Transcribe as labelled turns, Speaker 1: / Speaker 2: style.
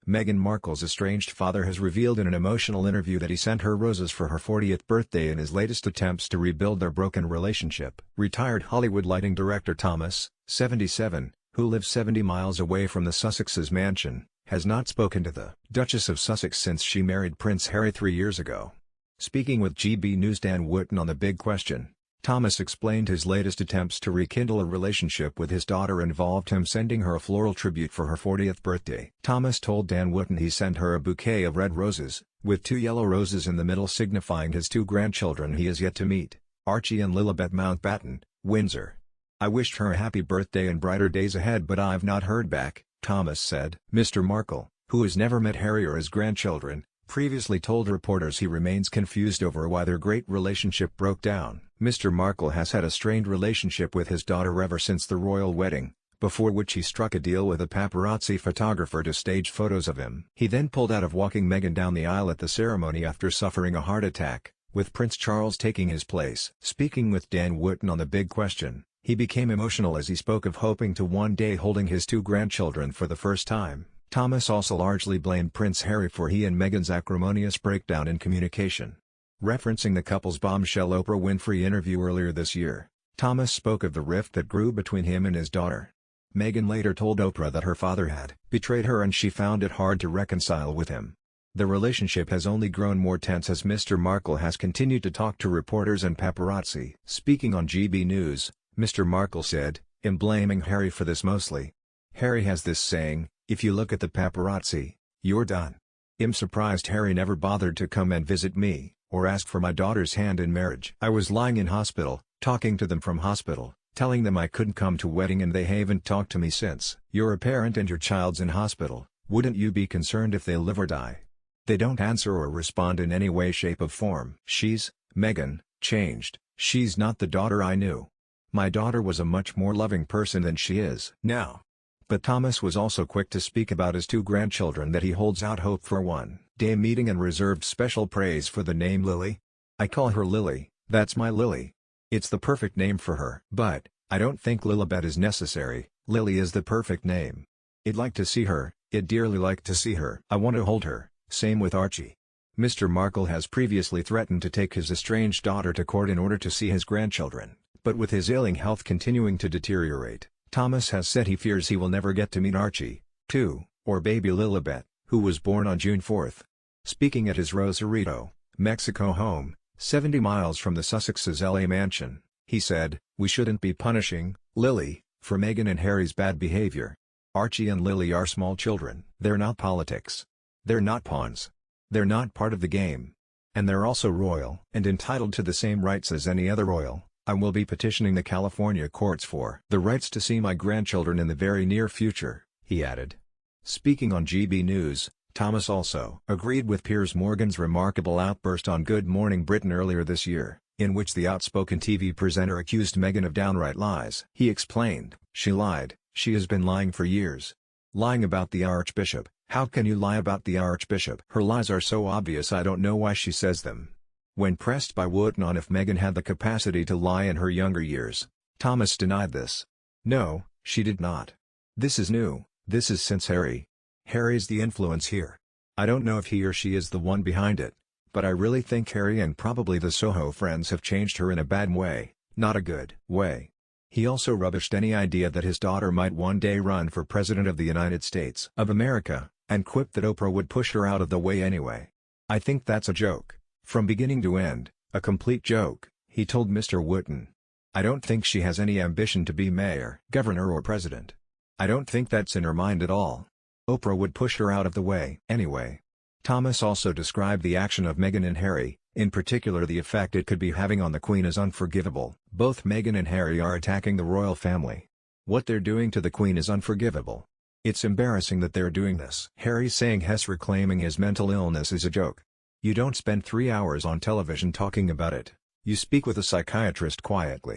Speaker 1: Meghan Markle's estranged father has revealed in an emotional interview that he sent her roses for her 40th birthday in his latest attempts to rebuild their broken relationship. Retired Hollywood lighting director Thomas, 77, who lives 70 miles away from the Sussexes' mansion, has not spoken to the Duchess of Sussex since she married Prince Harry 3 years ago. Speaking with GB News' Dan Wootton on The Big Question, Thomas explained his latest attempts to rekindle a relationship with his daughter involved him sending her a floral tribute for her 40th birthday. Thomas told Dan Wootton he sent her a bouquet of red roses, with 2 yellow roses in the middle signifying his 2 grandchildren he is yet to meet, Archie and Lilibet Mountbatten, Windsor. "I wished her a happy birthday and brighter days ahead but I've not heard back," Thomas said. Mr. Markle, who has never met Harry or his grandchildren, previously told reporters he remains confused over why their great relationship broke down. Mr. Markle has had a strained relationship with his daughter ever since the royal wedding, before which he struck a deal with a paparazzi photographer to stage photos of him. He then pulled out of walking Meghan down the aisle at the ceremony after suffering a heart attack, with Prince Charles taking his place. Speaking with Dan Wootton on The Big Question, he became emotional as he spoke of hoping to one day holding his 2 grandchildren for the first time. Thomas also largely blamed Prince Harry for he and Meghan's acrimonious breakdown in communication. Referencing the couple's bombshell Oprah Winfrey interview earlier this year, Thomas spoke of the rift that grew between him and his daughter. Meghan later told Oprah that her father had betrayed her and she found it hard to reconcile with him. The relationship has only grown more tense as Mr. Markle has continued to talk to reporters and paparazzi. Speaking on GB News, Mr. Markle said, "I'm blaming Harry for this mostly. Harry has this saying, 'If you look at the paparazzi, you're done.' I'm surprised Harry never bothered to come and visit me, or ask for my daughter's hand in marriage. I was lying in hospital, talking to them from hospital, telling them I couldn't come to wedding and they haven't talked to me since." You're a parent and your child's in hospital, wouldn't you be concerned if they live or die? They don't answer or respond in any way shape or form. She's, Meghan, changed. She's not the daughter I knew. My daughter was a much more loving person than she is now. But Thomas was also quick to speak about his 2 grandchildren that he holds out hope for one day meeting and reserved special praise for the name Lily. "I call her Lily, that's my Lily. It's the perfect name for her. But, I don't think Lilibet is necessary, Lily is the perfect name. I'd like to see her, I'd dearly like to see her. I want to hold her, same with Archie." Mr. Markle has previously threatened to take his estranged daughter to court in order to see his grandchildren, but with his ailing health continuing to deteriorate, Thomas has said he fears he will never get to meet Archie, too, or baby Lilibet, who was born on June 4. Speaking at his Rosarito, Mexico home, 70 miles from the Sussexes' LA mansion, he said, "We shouldn't be punishing Lily for Meghan and Harry's bad behavior. Archie and Lily are small children. They're not politics. They're not pawns. They're not part of the game. And they're also royal and entitled to the same rights as any other royal. I will be petitioning the California courts for the rights to see my grandchildren in the very near future," he added. Speaking on GB News, Thomas also agreed with Piers Morgan's remarkable outburst on Good Morning Britain earlier this year, in which the outspoken TV presenter accused Meghan of downright lies. He explained, "She lied, she has been lying for years. Lying about the Archbishop, how can you lie about the Archbishop? Her lies are so obvious I don't know why she says them." When pressed by Wootton on if Meghan had the capacity to lie in her younger years, Thomas denied this. "No, she did not. This is new, this is since Harry. Harry's the influence here. I don't know if he or she is the one behind it, but I really think Harry and probably the Soho friends have changed her in a bad way, not a good way." He also rubbished any idea that his daughter might one day run for President of the United States of America, and quipped that Oprah would push her out of the way anyway. "I think that's a joke. From beginning to end, a complete joke," he told Mr. Wootton. "I don't think she has any ambition to be mayor, governor or president. I don't think that's in her mind at all. Oprah would push her out of the way anyway." Thomas also described the action of Meghan and Harry, in particular the effect it could be having on the Queen, as unforgivable. "Both Meghan and Harry are attacking the royal family. What they're doing to the Queen is unforgivable. It's embarrassing that they're doing this." Harry saying Hess reclaiming his mental illness is a joke. "You don't spend 3 hours on television talking about it, you speak with a psychiatrist quietly.